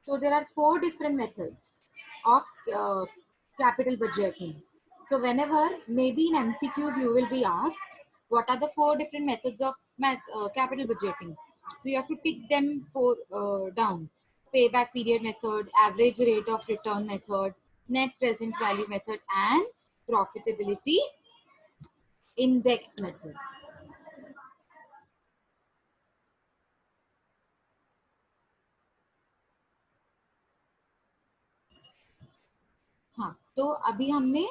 So there are 4 different methods of capital budgeting. So whenever maybe in MCQs you will be asked what are the 4 different methods of capital budgeting. So you have to tick them down. Payback period method, average rate of return method, net present value method, and profitability index method. हाँ, तो अभी हमने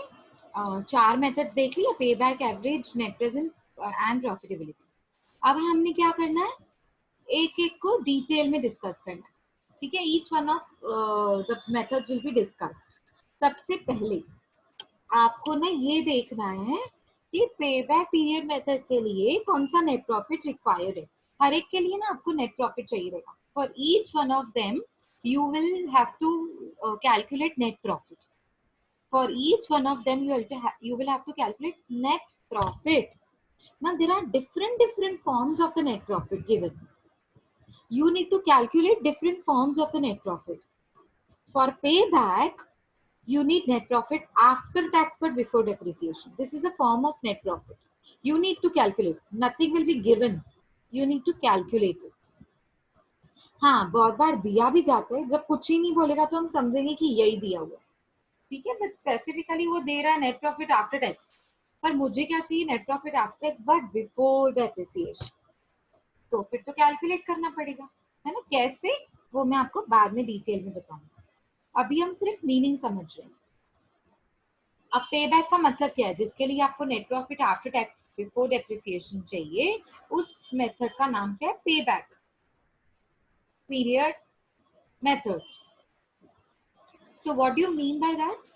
4 methods देख लिया, पे back, average, net present and profitability. अब हमने क्या करना है, एक एक को डिटेल में डिस्कस करना है. ठीक है, each one of the methods will be discussed. सबसे पहले आपको ना ये देखना है कि पे बैक पीरियड मेथड के लिए कौन सा नेट प्रॉफिट रिक्वायर्ड है. हर एक के लिए ना आपको नेट प्रॉफिट चाहिए रहेगा. For each one of them you will have to calculate net profit. For each one of them, you will have to calculate net profit. Now, there are different forms of the net profit given. You need to calculate different forms of the net profit. For payback, you need net profit after tax but before depreciation. This is a form of net profit. You need to calculate. Nothing will be given. You need to calculate it. हाँ, बहुत बार दिया भी जाता है. जब कुछ ही नहीं बोलेगा तो हम समझेंगे कि यही दिया हुआ. ठीक है, बट स्पेसिफिकली वो दे रहा है नेट प्रॉफिट आफ्टर टैक्स, पर मुझे क्या चाहिए, net profit after tax but before depreciation. तो फिर तो कैलकुलेट करना पड़ेगा, है ना. कैसे, वो मैं आपको बाद में डिटेल में बताऊंगा. अभी हम सिर्फ मीनिंग समझ रहे हैं. अब पे बैक का मतलब क्या है, जिसके लिए आपको net profit after tax before depreciation चाहिए, उस मेथड का नाम क्या है, पे back period method. So what do you mean by that?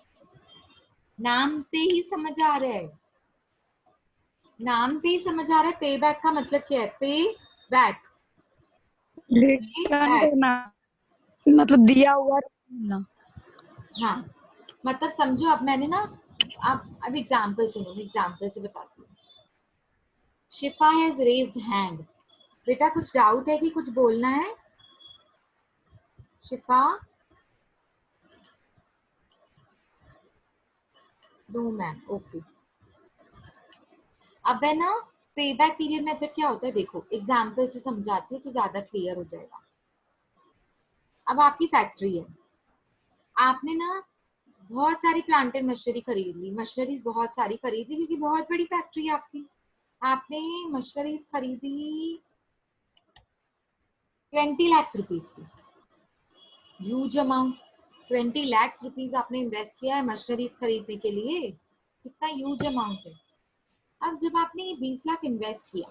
नाम से ही समझ आ रहा है, नाम से ही समझ आ रहा है. पे बैक का मतलब क्या है, पे बैक, रिटर्न करना, मतलब दिया हुआ ना. हाँ, मतलब समझो. अब मैंने ना, अब एग्जांपल सुनो, एग्जांपल से बताती हूँ. शिफा हैज रेज्ड हैंड. बेटा कुछ डाउट है कि कुछ बोलना है? शिफा, नो मैम, ओके. अब है ना, पे बैक पीरियड मेथड क्या होता है, देखो एग्जांपल से समझाती हूँ तो ज्यादा क्लियर हो जाएगा. अब आपकी फैक्ट्री है, आपने ना बहुत सारी प्लांट एंड मशीनरी खरीद ली, मशीनरीज बहुत सारी खरीदी क्योंकि बहुत बड़ी फैक्ट्री है आपकी. आपने मशीनरीज खरीदी 20 लाख रुपीस की, ह्यूज अमाउंट. 20 लाख रुपीस आपने इन्वेस्ट किया है मशीनरीज खरीदने के लिए, कितना ह्यूज अमाउंट है. अब जब आपने ये 20 लाख इन्वेस्ट किया,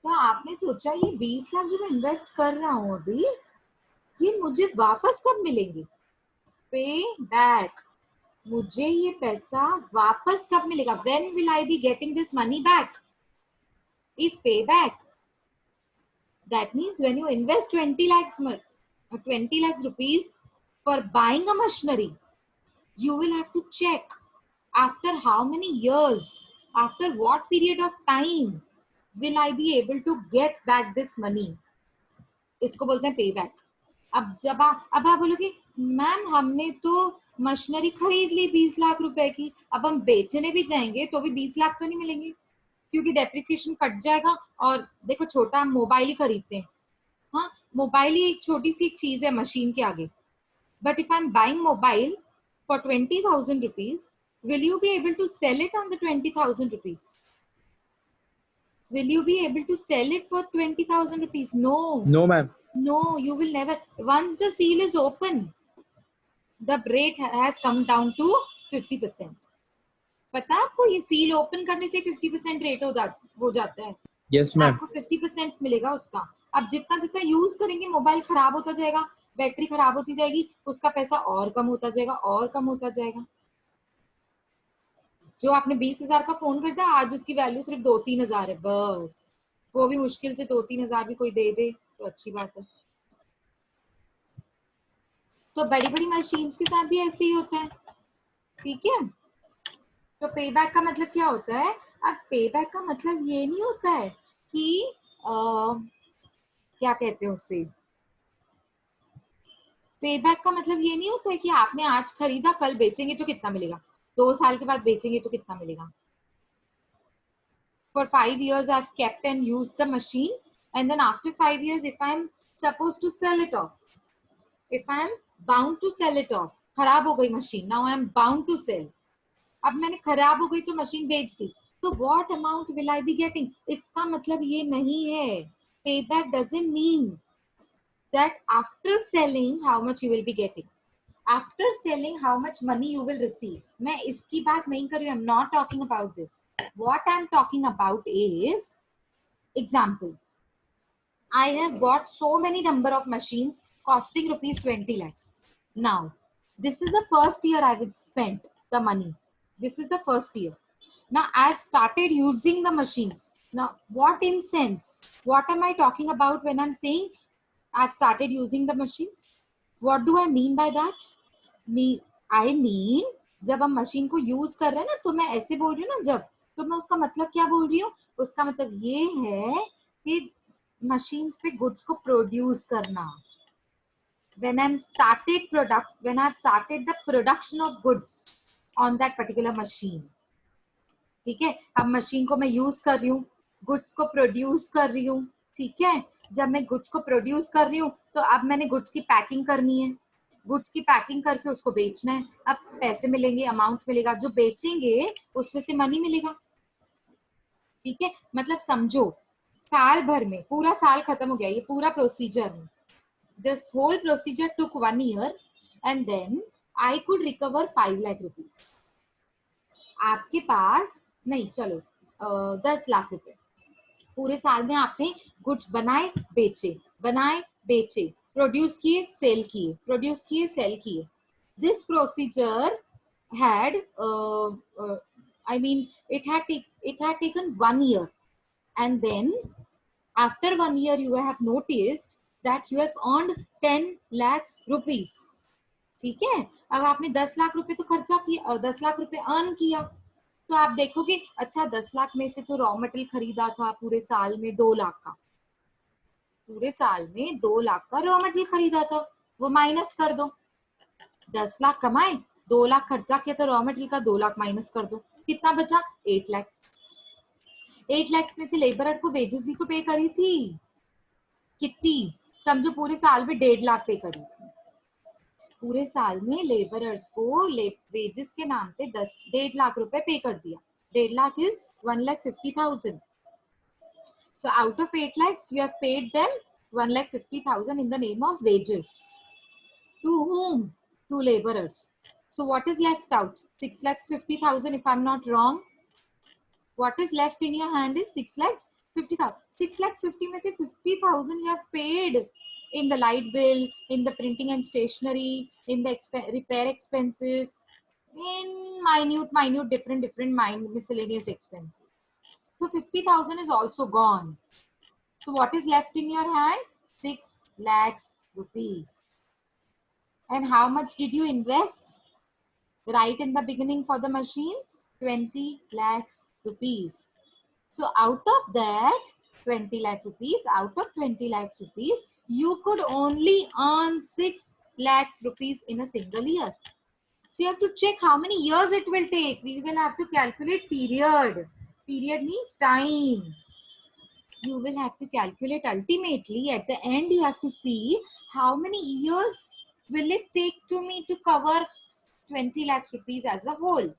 तो आपने सोचा ये 20 लाख जो मैं इन्वेस्ट कर रहा हूँ अभी, ये मुझे वापस कब मिलेंगे, पे बैक. मुझे ये पैसा वापस कब मिलेगा, when will I be getting this money back, is payback. That means when you invest 20 lakhs rupees for buying a machinery, you will have to check after how many years, after what period of time will I be able to get back this money. इसको बोलते हैं पे back. अब आप बोलोगे ma'am हमने तो machinery खरीद ली 20 लाख रुपए की, अब हम बेचने भी जाएंगे तो भी 20 लाख तो नहीं मिलेंगे क्योंकि डेप्रिसिएशन कट जाएगा. और देखो छोटा हम मोबाइल ही खरीदते हैं, हाँ मोबाइल ही एक छोटी सी एक चीज है मशीन के आगे. But if I am buying mobile for 20,000 rupees, will you be able to sell it on the 20,000 rupees? Will you be able to sell it for 20,000 rupees? No. No, ma'am. No, you will never. Once the seal is open, the rate has come down to 50%. पता है आपको, ये seal open करने से 50% rate हो जाता है. Yes, ma'am. आपको 50% मिलेगा उसका. अब जितना जितना यूज करेंगे मोबाइल खराब होता जाएगा, बैटरी खराब होती जाएगी, उसका पैसा और कम होता जाएगा, और कम होता जाएगा. जो आपने 20,000 का फोन खरीदा, आज उसकी वैल्यू सिर्फ 2-3 हजार है बस. वो भी मुश्किल से 2-3 हजार भी कोई दे दे तो अच्छी बात है. तो बड़ी बड़ी मशीन्स के साथ भी ऐसे ही होता है. ठीक है, तो पे बैक का मतलब क्या होता है. अब पे बैक का मतलब ये नहीं होता है कि क्या कहते हैं उसे, पे बैक का मतलब ये नहीं होता है कि आपने आज खरीदा कल बेचेंगे तो कितना मिलेगा, 2 साल के बाद बेचेंगे तो कितना मिलेगा. For 5 years I've kept and used the machine, and then after 5 years if I'm supposed to sell it off, if I'm bound to sell it off, खराब हो गई machine, now I am bound to sell, अब मैंने खराब हो गई तो machine बेच दी, तो what amount will I be getting? इसका मतलब ये नहीं है. Payback doesn't mean that after selling how much you will be getting, after selling how much money you will receive. मैं इसकी बात नहीं कर रही हूँ. I'm not talking about this. What I'm talking about is, example, I have bought so many number of machines costing rupees 20 lakhs. Now, this is the first year I will spend the money. This is the first year. Now, I've started using the machines. Now, what in sense? What am I talking about when I'm saying I've started using the machines? What do I mean by that? I mean, जब हम machine को use कर रहे हैं ना, तो मैं ऐसे बोल रही हूँ ना, जब, तो मैं उसका मतलब क्या बोल रही हूँ? उसका मतलब ये है कि machines पे goods को produce करना. When I've started the production of goods on that particular machine. ठीक है, अब मशीन को मैं यूज कर रही हूँ, गुड्स को प्रोड्यूस कर रही हूँ. ठीक है, जब मैं गुड्स को प्रोड्यूस कर रही हूँ तो अब मैंने गुड्स की पैकिंग करनी है, गुड्स की पैकिंग करके उसको बेचना है. अब पैसे मिलेंगे, अमाउंट मिलेगा, जो बेचेंगे उसमें से मनी मिलेगा. ठीक है, मतलब समझो साल भर में पूरा साल खत्म हो गया, ये पूरा प्रोसीजर में, this whole procedure took 1 year and then I could recover 5 lakh rupees. आपके पास नहीं, चलो 10 लाख रुपए, पूरे साल में आपने गुड्स बनाए बेचे, बनाए बेचे, प्रोड्यूस किए सेल किए, प्रोड्यूस किए सेल किए. This procedure had I mean it had taken 1 year, and then after 1 year you have noticed that you have earned 10 lakhs rupees. ठीक है, अब आपने 10 लाख रुपए तो खर्चा किया, 10 लाख रुपए अर्न किया, तो आप देखोगे अच्छा 10 लाख में से तो रॉ मटेरियल खरीदा था पूरे साल में 2 लाख का, पूरे साल में 2 लाख का रॉ मटेरियल खरीदा था, वो माइनस कर दो. 10 लाख कमाए, 2 लाख खर्चा किया, तो रॉ मटेरियल का 2 लाख माइनस कर दो, कितना बचा? 8 लाख. 8 लाख में से लेबरर को वेजेस भी तो पे करी थी, कितनी? समझो पूरे साल में 1.5 लाख पे करी थी. पूरे साल में लेबरर्स को वेजेस के नाम पे 1.5 लाख रुपए पे कर दिया. 1.5 lakh is 1,50,000. So out of 8 lakhs, you have paid them 1,50,000 in the name of wages. To whom? To laborers. So what is left out? 6,50,000 if I'm not wrong. What is left in your hand is 6,50,000. 6,50,000 में से 50,000 you have paid in the light bill, in the printing and stationery, in the repair expenses, in minute different miscellaneous expenses. So 50,000 is also gone. So what is left in your hand? 6 lakhs rupees. And how much did you invest? Right in the beginning for the machines? 20 lakhs rupees. So out of that 20 lakh rupees, out of 20 lakhs rupees, you could only earn 6 lakhs rupees in a single year. So you have to check how many years it will take. We will have to calculate period. Period means time. You will have to calculate, ultimately at the end you have to see how many years will it take to me to cover 20 lakhs rupees as a whole,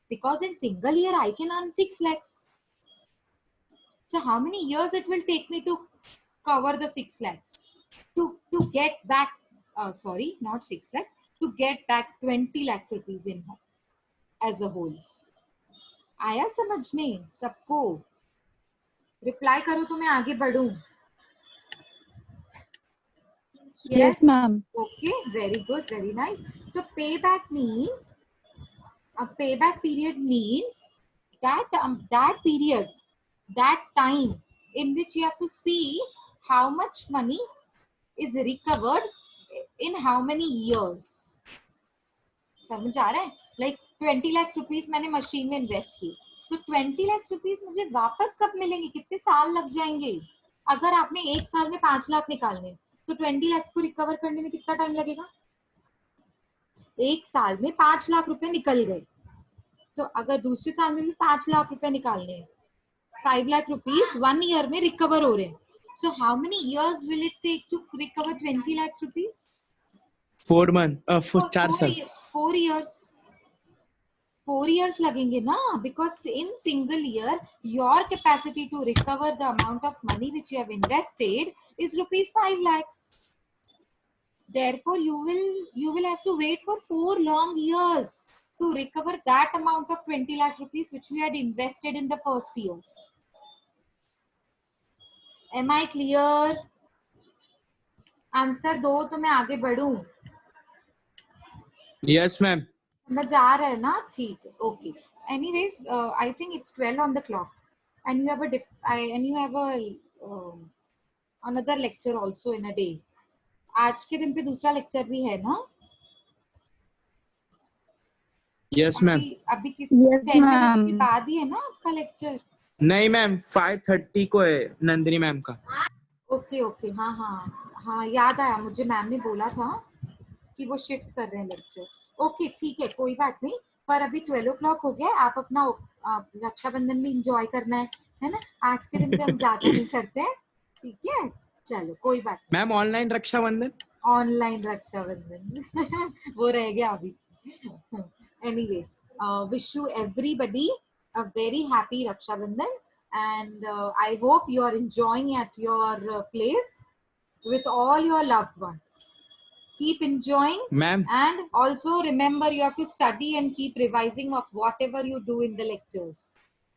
because in single year I can earn 6 lakhs. So how many years it will take me to cover the 6 lakhs, to get back, sorry, not 6 lakhs, to get back 20 lakhs rupees in as a whole. आया समझ में सबको? Reply करो तो मैं आगे बढ़ूं. Yes, ma'am. Okay, very good, very nice. So payback means, a payback period means that that period, that time in which you have to see how much money is recovered in how many years. समझ आ रहा है? Like 20 lakhs rupees मैंने machine में invest की, तो 20 lakhs rupees मुझे वापस कब मिलेंगे? कितने साल लग जाएंगे? अगर आपने एक साल में 5 लाख निकालने, तो 20 lakhs को रिकवर करने में कितना टाइम लगेगा? एक साल में 5 लाख रुपए निकल गए। तो अगर दूसरे साल में भी 5 लाख रुपए निकालने हैं, 5 lakh rupees 1 year में रिकवर हो रहे हैं। So how many years will it take to recover 20 lakhs rupees? 4 month 4 साल 4 years. 4 years लगेंगे ना, because in single year your capacity to recover the amount of money which you have invested is rupees 5 lakhs. Therefore you will have to wait for 4 long years to recover that amount of 20 lakh rupees which you had invested in the first year. Am I clear? Answer दो तो मैं आगे बढ़ूं। Yes ma'am समझ आ रहा है ना? ठीक है, okay. Anyways I think it's 12 on the clock and you have a another lecture also in a day. आज के दिन पे दूसरा लेक्चर भी है ना? यस मैम अभी किस Yes, 10 minutes ma'am. के बाद ही है ना आपका लेक्चर? नहीं मैम 5:30 को है नंदिनी मैम का। ओके ओके, हाँ हाँ हाँ, याद आया मुझे, मैम ने बोला था कि वो शिफ्ट कर रहे हैं लेक्चर। ओके ठीक है, कोई बात नहीं। पर अभी 12 o'clock हो गया, आप अपना रक्षाबंधन भी इंजॉय करना है ना? आज के दिन पे हम ज्यादा नहीं करते हैं, ठीक है? चलो कोई बात नहीं। Ma'am online Rakshabandhan online Rakshabandhan वो रह गया अभी। Anyways, wish you everybody a very happy Rakshabandhan, and I hope you are enjoying at your place with all your loved ones. Keep enjoying, ma'am and also remember you have to study and keep revising of whatever you do in the lectures.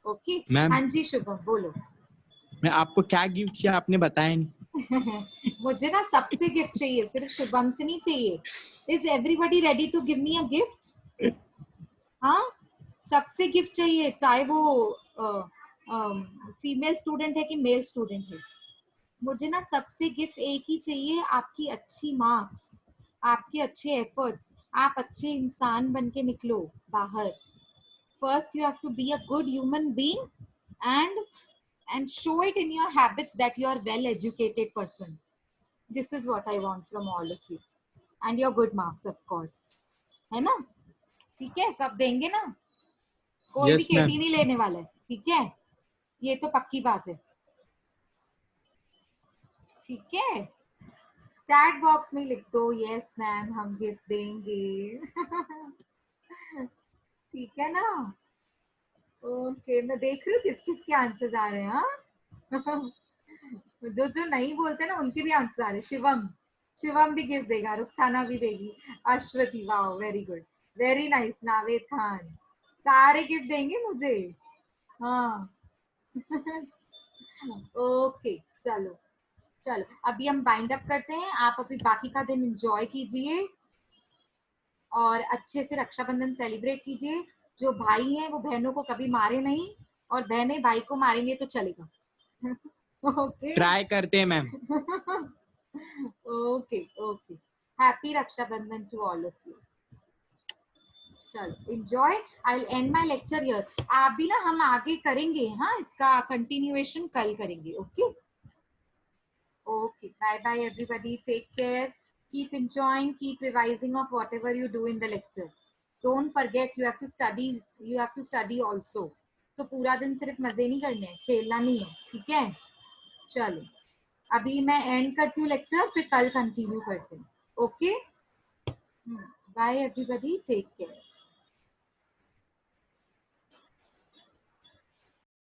Okay? Ma'am. हाँ जी शुभम बोलो। मैं आपको क्या gift चाहिए आपने बताया नहीं। मुझे ना सबसे गिफ्ट चाहिए, सिर्फ शुभम से नहीं चाहिए। Is everybody ready to give me a gift? हाँ, सबसे गिफ्ट चाहिए, चाहे वो फीमेल स्टूडेंट है कि मेल स्टूडेंट है। मुझे ना सबसे गिफ्ट एक ही चाहिए, आपकी अच्छी मार्क्स, आपके अच्छे एफर्ट्स, आप अच्छे इंसान बन के निकलो बाहर। First you have to be a good human being and show it in your habits that you are well educated person. This is what I want from all of you, and your good marks of course, है ना? ठीक है, सब देंगे ना? कोई भी Yes, ma'am. केटी नहीं लेने वाला है, ठीक है? ये तो पक्की बात है, ठीक है? चैट बॉक्स में लिख दो यस मैम हम गिफ्ट देंगे। ठीक है ना? ओके, मैं देख रही हूँ किस किस के आंसर्स आ रहे हैं। हाँ, जो नहीं बोलते ना उनके भी आंसर आ रहे हैं। शिवम भी गिफ्ट देगा, रुखसाना भी देगी, Ashwathi, wow very good, very nice, Naved Khan, सारे गिफ्ट देंगे मुझे। हाँ। ओके चलो चलो, अभी हम बाइंड अप करते हैं। आप अभी बाकी का दिन एंजॉय कीजिए और अच्छे से रक्षाबंधन सेलिब्रेट कीजिए। जो भाई हैं वो बहनों को कभी मारे नहीं, और बहनें भाई को मारेंगे तो चलेगा। ओके ट्राई करते हैं ma'am. Okay okay, happy Rakshabandhan to all of you. चलो enjoy, I will end my lecture here. आप भी ना, हम आगे करेंगे, हाँ इसका कंटिन्यूएशन कल करेंगे। Okay okay, bye bye everybody, take care, keep enjoying, keep revising of whatever you do in the lecture. Don't forget you have to study also. तो पूरा दिन सिर्फ मजे नहीं करने हैं, खेलना नहीं है, ठीक है? चलो अभी मैं एंड करती हूँ लेक्चर, फिर कल कंटिन्यू करते हैं। Okay, bye everybody, take care.